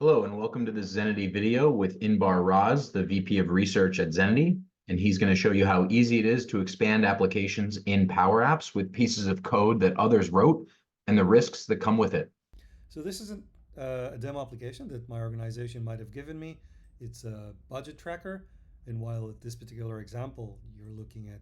Hello and welcome to this Zenity video with Inbar Raz, the VP of Research at Zenity. And he's going to show you how easy it is to expand applications in Power Apps with pieces of code that others wrote and the risks that come with it. So this isn't a demo application that my organization might have given me. It's a budget tracker. And while at this particular example, you're looking at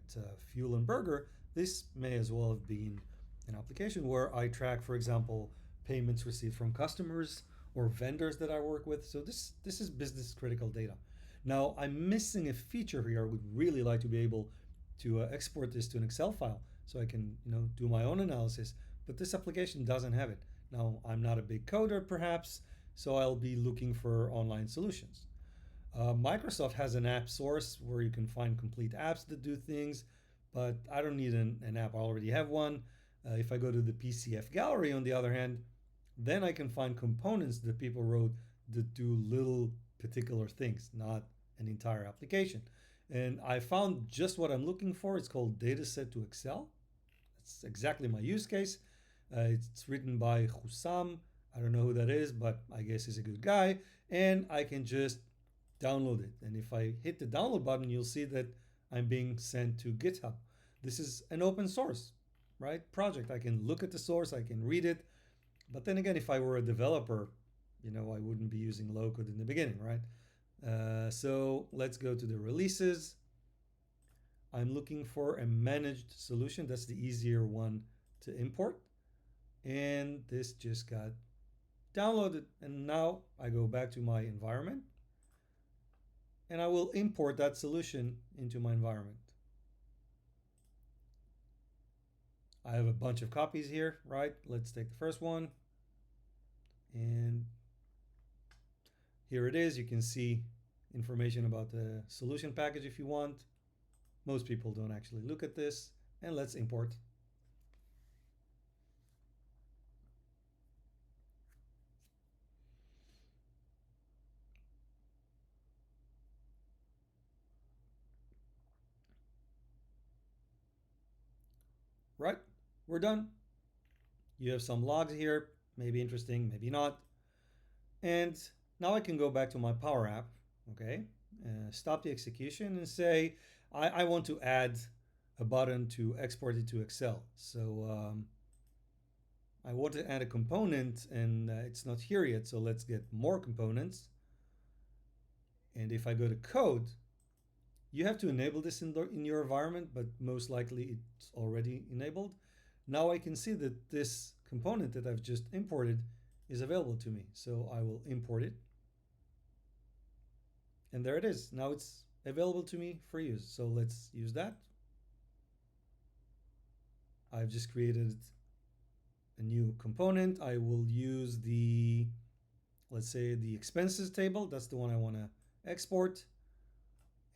fuel and burger, this may as well have been an application where I track, for example, payments received from customers or vendors that I work with. So this is business critical data. Now I'm missing a feature here. I would really like to be able to export this to an Excel file so I can do my own analysis. But this application doesn't have it. Now, I'm not a big coder, perhaps, so I'll be looking for online solutions. Microsoft has an app source where you can find complete apps that do things, but I don't need an app. I already have one. If I go to the PCF gallery, on the other hand, then I can find components that people wrote that do little particular things, not an entire application. And I found just what I'm looking for. It's called Dataset to Excel. That's exactly my use case. It's written by Hussam. I don't know who that is, but I guess he's a good guy. And I can just download it. And if I hit the download button, you'll see that I'm being sent to GitHub. This is an open source, right? Project. I can look at the source, I can read it. But then again, if I were a developer, I wouldn't be using low code in the beginning, right? So let's go to the releases. I'm looking for a managed solution. That's the easier one to import. And this just got downloaded. And now I go back to my environment and I will import that solution into my environment. I have a bunch of copies here, right? Let's take the first one. And here it is. You can see information about the solution package if you want. Most people don't actually look at this. And let's import. Right, we're done. You have some logs here, maybe interesting, maybe not. And now I can go back to my Power App, okay? Stop the execution and say, I want to add a button to export it to Excel. So I want to add a component and it's not here yet. So let's get more components. And if I go to code, you have to enable this in your environment, but most likely it's already enabled. Now I can see that this component that I've just imported is available to me. So I will import it. And there it is. Now it's available to me for use. So let's use that. I've just created a new component. I will use let's say the expenses table. That's the one I want to export.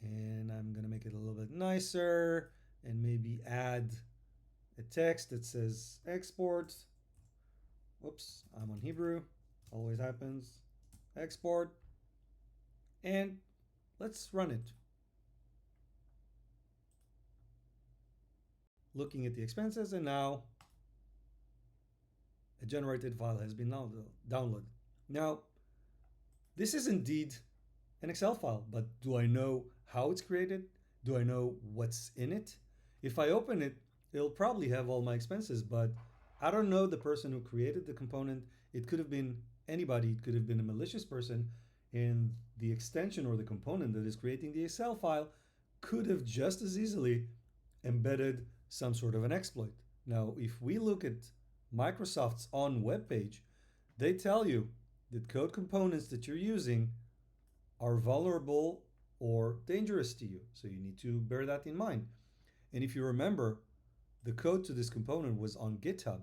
And I'm going to make it a little bit nicer and maybe add a text that says export. Whoops, I'm on Hebrew. Always happens. Export. And let's run it. Looking at the expenses, and now a generated file has been downloaded. Now, this is indeed an Excel file, but do I know how it's created? Do I know what's in it? If I open it, it'll probably have all my expenses, but I don't know the person who created the component. It could have been anybody. It could have been a malicious person, and the extension or the component that is creating the Excel file could have just as easily embedded some sort of an exploit. Now, if we look at Microsoft's own webpage, they tell you that code components that you're using are vulnerable or dangerous to you. So you need to bear that in mind. And if you remember, the code to this component was on GitHub.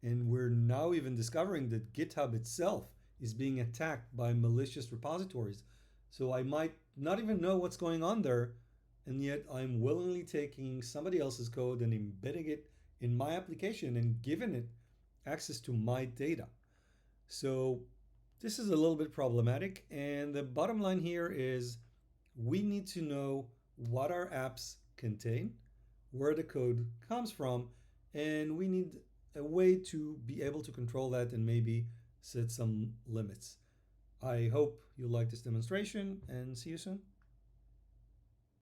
And we're now even discovering that GitHub itself is being attacked by malicious repositories. So I might not even know what's going on there, and yet I'm willingly taking somebody else's code and embedding it in my application and giving it access to my data. So this is a little bit problematic. And the bottom line here is we need to know what our apps contain, where the code comes from, and we need a way to be able to control that and maybe set some limits. I hope you like this demonstration and see you soon.